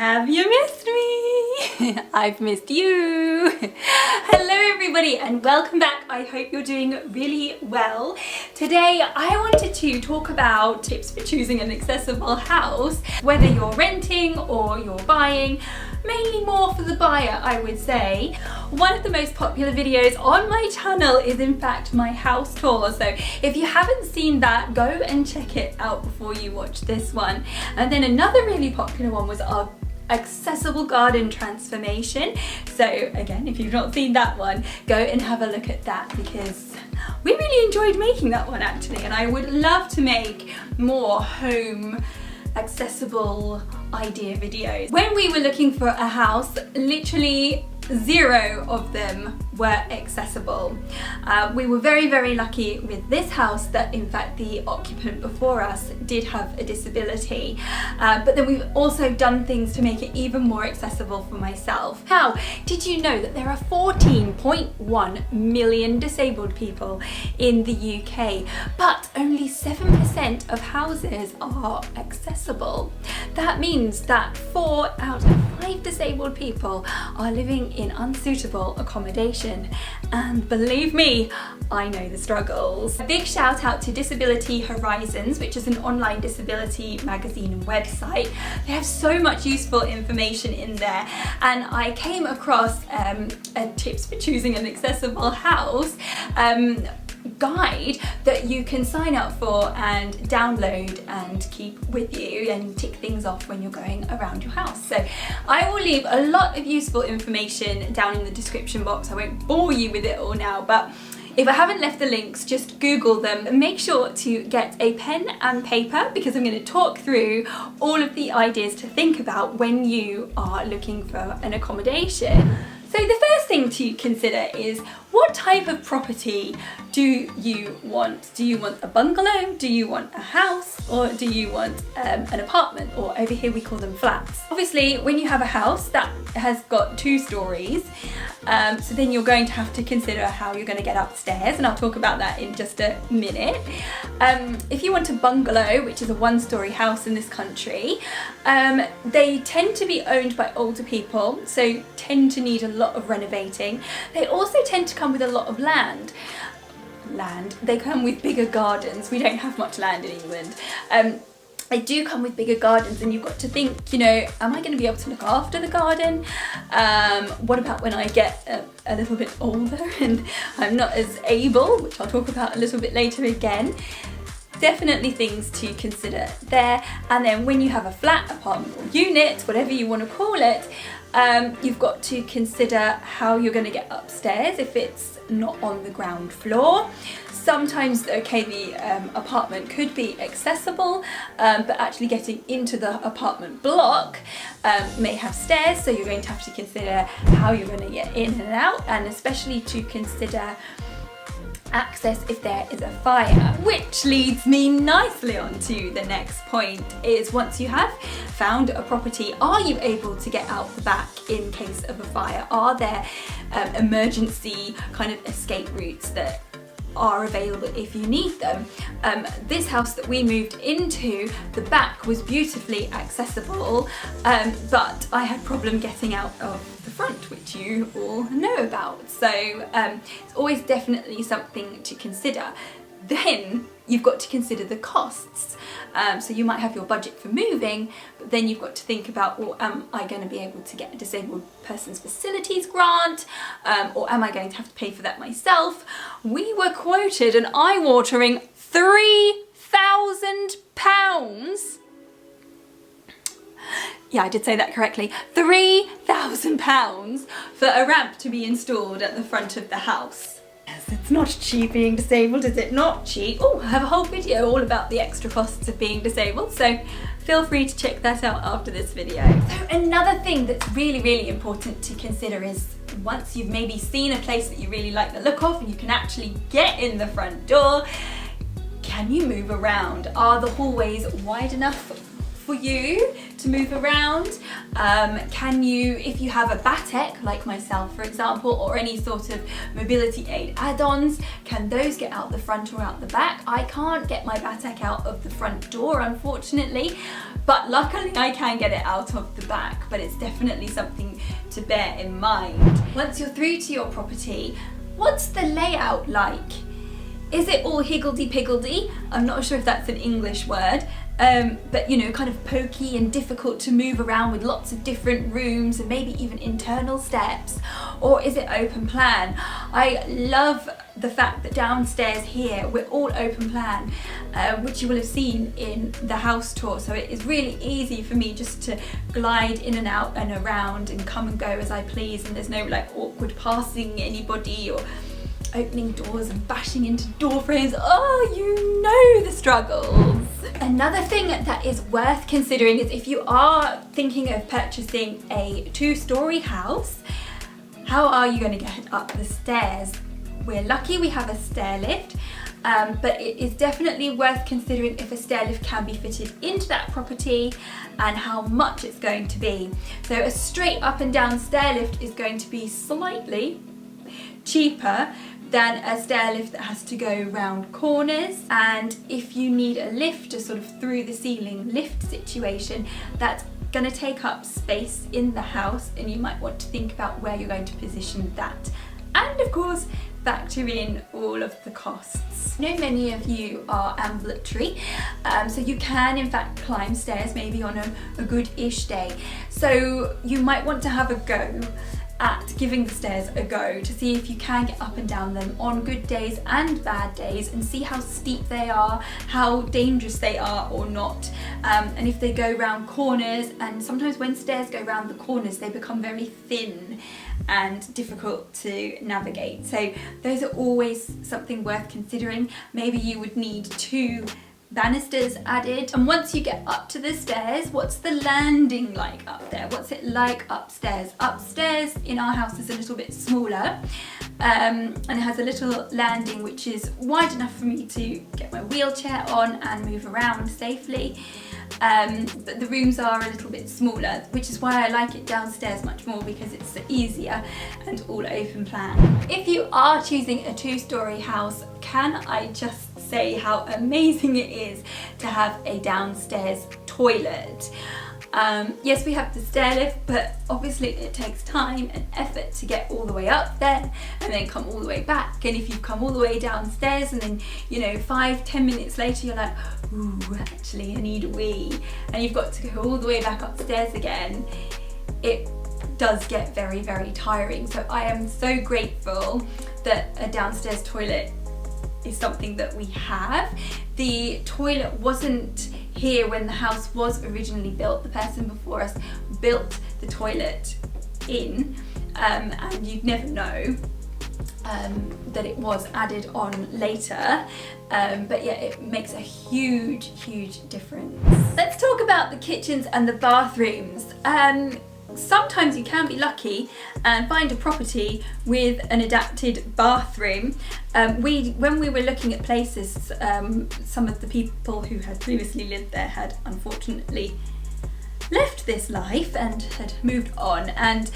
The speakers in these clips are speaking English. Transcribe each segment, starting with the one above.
Have you missed me? I've missed you. Hello everybody and welcome back. I hope you're doing really well. Today I wanted to talk about tips for choosing an accessible house, whether you're renting or you're buying. Mainly more for the buyer, I would say. One of the most popular videos on my channel is in fact my house tour, so if you haven't seen that, go and check it out before you watch this one. And then another really popular one was our accessible garden transformation. So again, if you've not seen that one, go and have a look at that because we really enjoyed making that one actually, and I would love to make more home accessible idea videos. When we were looking for a house, literally 0 of them were accessible. We were very lucky with this house that in fact the occupant before us did have a disability, but then we've also done things to make it even more accessible for myself. How did you know that there are 14.1 million disabled people in the UK, but only 7% of houses are accessible? That means that 4 out of 5 disabled people are living in unsuitable accommodation, and believe me, I know the struggles. A big shout out to Disability Horizons, which is an online disability magazine and website. They have so much useful information in there, and I came across a tips for choosing an accessible house guide that you can sign up for and download and keep with you and tick things off when you're going around your house. So I will leave a lot of useful information down in the description box. I won't bore you with it all now, but if I haven't left the links, just Google them and make sure to get a pen and paper because I'm going to talk through all of the ideas to think about when you are looking for an accommodation. So the first thing to consider is, what type of property do you want? Do you want a bungalow? Do you want a house? Or do you want an apartment? Or over here we call them flats. Obviously, when you have a house that has got 2 stories, so then you're going to have to consider how you're going to get upstairs, and I'll talk about that in just a minute. If you want a bungalow, which is a 1-story house in this country, they tend to be owned by older people, so tend to need a lot of renovating. They also tend to come with a lot of land. They come with bigger gardens. We don't have much land in England. They do come with bigger gardens, and you've got to think, you know, am I going to be able to look after the garden? What about when I get a little bit older and I'm not as able, which I'll talk about a little bit later again. Definitely things to consider there. And then when you have a flat, apartment or unit, whatever you want to call it, you've got to consider how you're going to get upstairs if it's not on the ground floor. Sometimes, okay, the apartment could be accessible, but actually getting into the apartment block may have stairs, so you're going to have to consider how you're going to get in and out, and especially to consider access if there is a fire. Which leads me nicely on to the next point, is once you have found a property, are you able to get out the back in case of a fire? Are there emergency kind of escape routes that are available if you need them? This house that we moved into, the back was beautifully accessible, but I had problem getting out of the front, which you all know about. So it's always definitely something to consider. Then you've got to consider the costs. So you might have your budget for moving, but then you've got to think about, well, am I going to be able to get a disabled person's facilities grant, or am I going to have to pay for that myself? We were quoted an eye-watering £3,000. Yeah, I did say that correctly. £3,000 for a ramp to be installed at the front of the house. Yes, it's not cheap being disabled, is it? Not cheap. Oh, I have a whole video all about the extra costs of being disabled, so feel free to check that out after this video. So another thing that's really important to consider is, once you've maybe seen a place that you really like the look of and you can actually get in the front door, can you move around? Are the hallways wide enough for you to move around? Can you, if you have a Batek, like myself for example, or any sort of mobility aid add-ons, can those get out the front or out the back? I can't get my Batek out of the front door, unfortunately, but luckily I can get it out of the back, but it's definitely something to bear in mind. Once you're through to your property, what's the layout like? Is it all higgledy-piggledy? I'm not sure if that's an English word, but you know, kind of pokey and difficult to move around with lots of different rooms and maybe even internal steps? Or is it open plan? I love the fact that downstairs here we're all open plan, which you will have seen in the house tour, so it is really easy for me just to glide in and out and around and come and go as I please, and there's no like awkward passing anybody or opening doors and bashing into door frames. Oh, you know the struggles. Another thing that is worth considering is if you are thinking of purchasing a 2-story house, how are you going to get up the stairs? We're lucky we have a stair lift, but it is definitely worth considering if a stair lift can be fitted into that property and how much it's going to be. So a straight up and down stair lift is going to be slightly cheaper than a stair lift that has to go round corners, and if you need a lift, a sort of through the ceiling lift situation, that's going to take up space in the house, and you might want to think about where you're going to position that, and of course factor in all of the costs. I know many of you are ambulatory, so you can in fact climb stairs maybe on a good-ish day, so you might want to have a go at giving the stairs a go to see if you can get up and down them on good days and bad days, and see how steep they are, how dangerous they are or not, and if they go round corners. And sometimes when stairs go round the corners they become very thin and difficult to navigate, so those are always something worth considering. Maybe you would need 2 banisters added. And once you get up to the stairs, what's the landing like up there? What's it like upstairs? Upstairs in our house is a little bit smaller, and it has a little landing which is wide enough for me to get my wheelchair on and move around safely. But the rooms are a little bit smaller, which is why I like it downstairs much more, because it's easier and all open plan. If you are choosing a 2-story house, can I just say how amazing it is to have a downstairs toilet? Yes, we have the stair lift, but obviously it takes time and effort to get all the way up there and then come all the way back. And if you've come all the way downstairs and then, you know, 5-10 minutes later you're like, ooh, actually I need a wee, and you've got to go all the way back upstairs again, it does get very, very tiring. So I am so grateful that a downstairs toilet is something that we have. The toilet wasn't here when the house was originally built. The person before us built the toilet in, and you'd never know that it was added on later, but yeah, it makes a huge, huge difference. Let's talk about the kitchens and the bathrooms. Sometimes you can be lucky and find a property with an adapted bathroom. When we were looking at places, some of the people who had previously lived there had unfortunately left this life and had moved on, and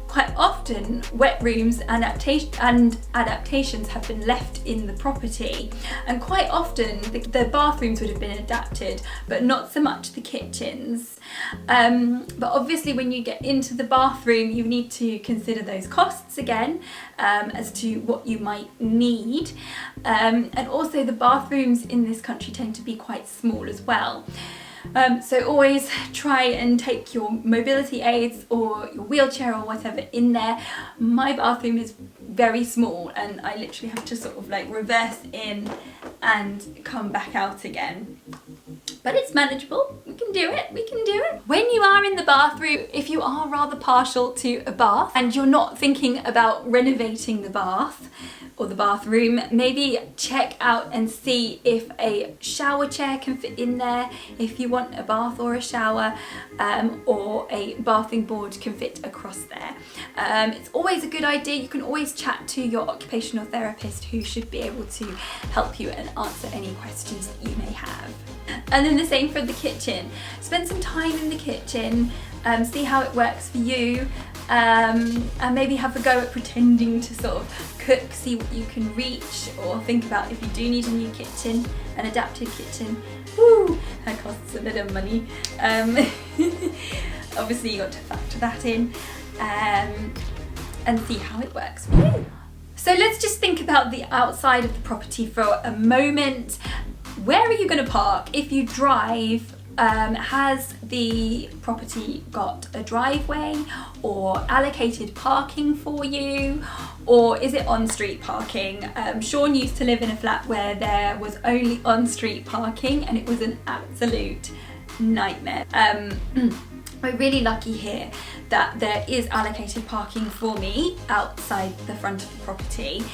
quite often wet rooms and adaptations have been left in the property, and quite often the bathrooms would have been adapted but not so much the kitchens. But obviously when you get into the bathroom you need to consider those costs again, as to what you might need, and also the bathrooms in this country tend to be quite small as well. So always try and take your mobility aids or your wheelchair or whatever in there. My bathroom is very small and I literally have to sort of like reverse in and come back out again. But it's manageable, we can do it, we can do it. When you are in the bathroom, if you are rather partial to a bath and you're not thinking about renovating the bath, or the bathroom, maybe check out and see if a shower chair can fit in there, if you want a bath or a shower, or a bathing board can fit across there. It's always a good idea. You can always chat to your occupational therapist, who should be able to help you and answer any questions that you may have. And then the same for the kitchen. Spend some time in the kitchen, see how it works for you, and maybe have a go at pretending to sort of cook, see what you can reach, or think about if you do need a new kitchen, an adapted kitchen. Woo, that costs a bit of money. Obviously you got to factor that in, and see how it works for you. So let's just think about the outside of the property for a moment. Where are you going to park? If you drive, has the property got a driveway or allocated parking for you, or is it on-street parking? Sean used to live in a flat where there was only on-street parking, and it was an absolute nightmare. We're really lucky here that there is allocated parking for me outside the front of the property.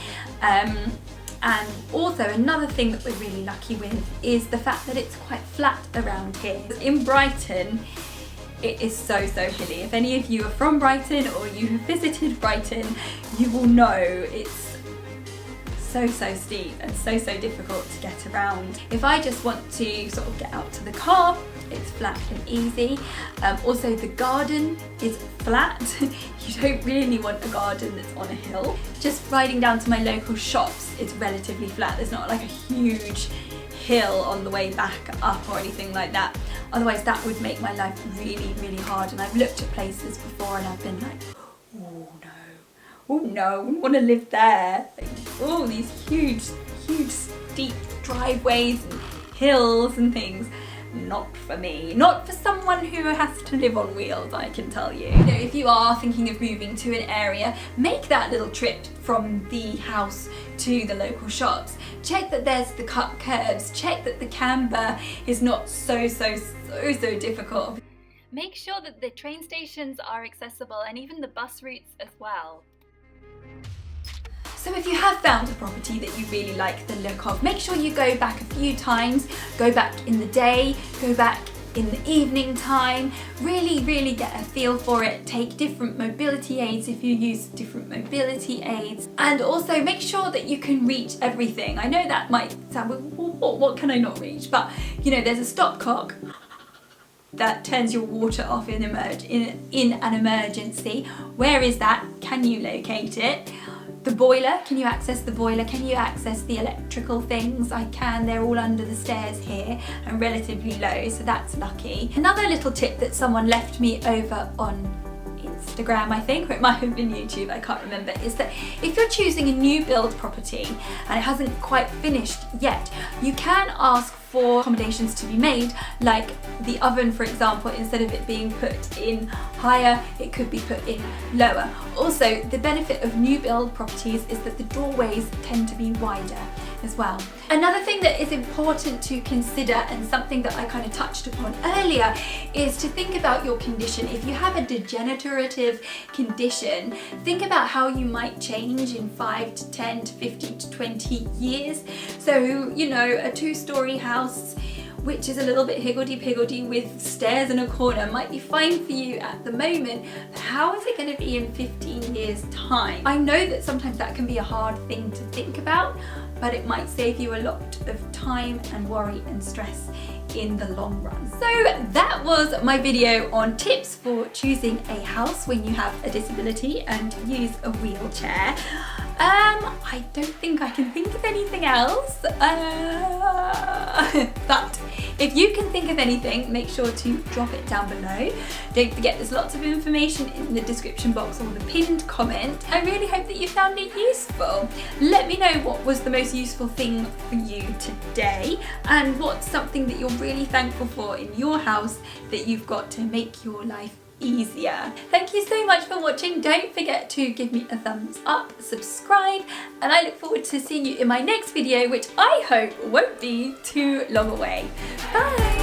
And also another thing that we're really lucky with is the fact that it's quite flat around here. In Brighton, it is so hilly. If any of you are from Brighton or you have visited Brighton, you will know it's so steep and so difficult to get around. If I just want to sort of get out to the car, it's flat and easy. Also the garden is flat. You don't really want a garden that's on a hill. Just riding down to my local shops, it's relatively flat. There's not like a huge hill on the way back up or anything like that. Otherwise that would make my life really hard, and I've looked at places before and I've been like, oh no, I wouldn't want to live there. Like, oh, these huge steep driveways and hills and things. Not for me. Not for someone who has to live on wheels, I can tell you. You know, if you are thinking of moving to an area, make that little trip from the house to the local shops. Check that there's the cut curbs. Check that the camber is not so difficult. Make sure that the train stations are accessible, and even the bus routes as well. So if you have found a property that you really like the look of, make sure you go back a few times. Go back in the day, go back in the evening time, really get a feel for it. Take different mobility aids if you use different mobility aids, and also make sure that you can reach everything. I know that might sound, what can I not reach? But you know, there's a stopcock that turns your water off in an emergency. Where is that? Can you locate it? The boiler, can you access the boiler? Can you access the electrical things? I can, they're all under the stairs here and relatively low, so that's lucky. Another little tip that someone left me over on Instagram, I think, or it might have been YouTube, I can't remember, is that if you're choosing a new build property and it hasn't quite finished yet, you can ask for accommodations to be made, like the oven, for example. Instead of it being put in higher, it could be put in lower. Also, the benefit of new build properties is that the doorways tend to be wider as well. Another thing that is important to consider, and something that I kind of touched upon earlier, is to think about your condition. If you have a degenerative condition, think about how you might change in 5 to 10 to 15 to 20 years. So, you know, a 2-story house which is a little bit higgledy-piggledy with stairs in a corner might be fine for you at the moment, but how is it going to be in 15 years time? I know that sometimes that can be a hard thing to think about, but it might save you a lot of time and worry and stress in the long run. So that was my video on tips for choosing a house when you have a disability and use a wheelchair. I don't think I can think of anything else, but if you can think of anything, make sure to drop it down below. Don't forget, there's lots of information in the description box or the pinned comment. I really hope that you found it useful. Let me know what was the most useful thing for you today, and what's something that you're really thankful for in your house that you've got to make your life easier. Thank you so much for watching. Don't forget to give me a thumbs up, subscribe, and I look forward to seeing you in my next video, which I hope won't be too long away. Bye!